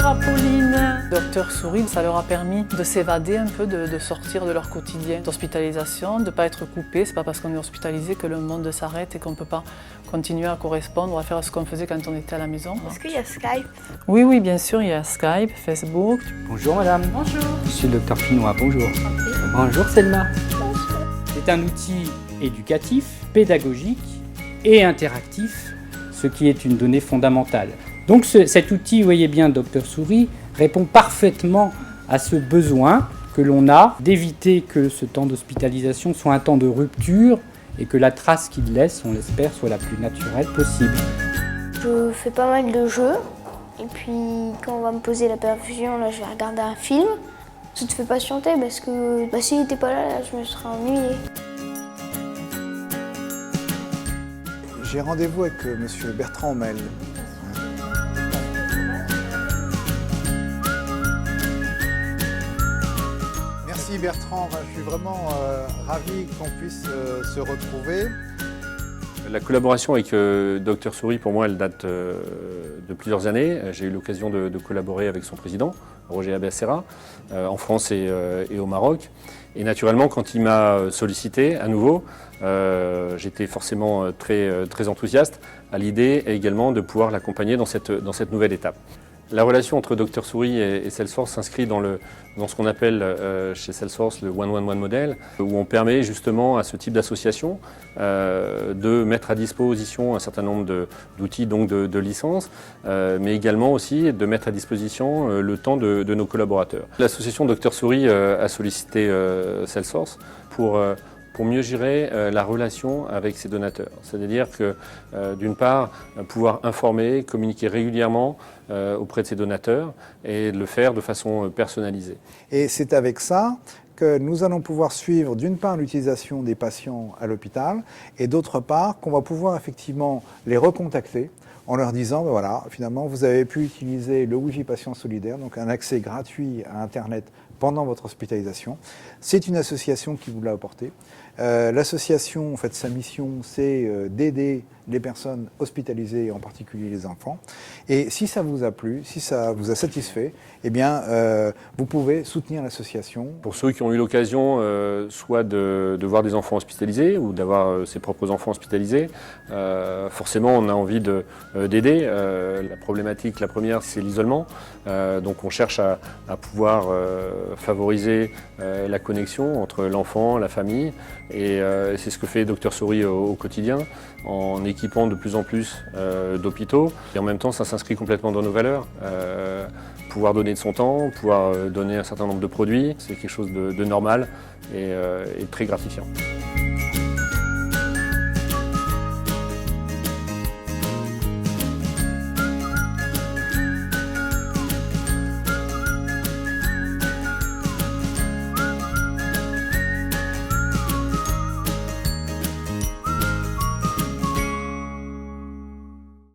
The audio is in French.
Apolline. Docteur Souris, ça leur a permis de s'évader un peu, de sortir de leur quotidien d'hospitalisation, de ne pas être coupé. C'est pas parce qu'on est hospitalisé que le monde s'arrête et qu'on ne peut pas continuer à correspondre ou à faire ce qu'on faisait quand on était à la maison. Est-ce qu'il y a Skype? Oui, bien sûr, il y a Skype, Facebook. Bonjour madame. Bonjour. Je suis le docteur Pinois, bonjour. Bonjour Selma. C'est un outil éducatif, pédagogique et interactif, ce qui est une donnée fondamentale. Donc cet outil, vous voyez bien, Docteur Souris, répond parfaitement à ce besoin que l'on a d'éviter que ce temps d'hospitalisation soit un temps de rupture et que la trace qu'il laisse, on l'espère, soit la plus naturelle possible. Je fais pas mal de jeux et puis quand on va me poser la perfusion, là, je vais regarder un film. Ça te fait patienter parce que s'il n'était pas là, je me serais ennuyée. J'ai rendez-vous avec M. Bertrand Homel. Merci Bertrand, je suis vraiment ravi qu'on puisse se retrouver. La collaboration avec Docteur Souris, pour moi, elle date de plusieurs années. J'ai eu l'occasion de collaborer avec son président, Roger Abessera, en France et au Maroc. Et naturellement, quand il m'a sollicité à nouveau, j'étais forcément très enthousiaste à l'idée également de pouvoir l'accompagner dans cette nouvelle étape. La relation entre Docteur Souris et Salesforce s'inscrit dans ce qu'on appelle chez Salesforce le one-one-one modèle, où on permet justement à ce type d'association de mettre à disposition un certain nombre d'outils, donc de licences, mais également aussi de mettre à disposition le temps de nos collaborateurs. L'association Docteur Souris a sollicité Salesforce pour mieux gérer la relation avec ses donateurs. C'est-à-dire que, d'une part, pouvoir informer, communiquer régulièrement auprès de ses donateurs et de le faire de façon personnalisée. Et c'est avec ça que nous allons pouvoir suivre d'une part l'utilisation des patients à l'hôpital et d'autre part qu'on va pouvoir effectivement les recontacter en leur disant, ben voilà, finalement vous avez pu utiliser le Wi-Fi Patient Solidaire, donc un accès gratuit à Internet pendant votre hospitalisation. C'est une association qui vous l'a apporté. L'association, en fait, sa mission, c'est d'aider les personnes hospitalisées, en particulier les enfants. Et si ça vous a plu, si ça vous a satisfait, eh bien, vous pouvez soutenir l'association. Pour ceux qui ont eu l'occasion soit de voir des enfants hospitalisés ou d'avoir ses propres enfants hospitalisés, forcément, on a envie d'aider. La problématique, la première, c'est l'isolement. Donc, on cherche à pouvoir favoriser la connexion entre l'enfant, la famille. Et c'est ce que fait Docteur Souris au quotidien, en équipant de plus en plus d'hôpitaux. Et en même temps, ça s'inscrit complètement dans nos valeurs. Pouvoir donner de son temps, pouvoir donner un certain nombre de produits, c'est quelque chose de normal et très gratifiant.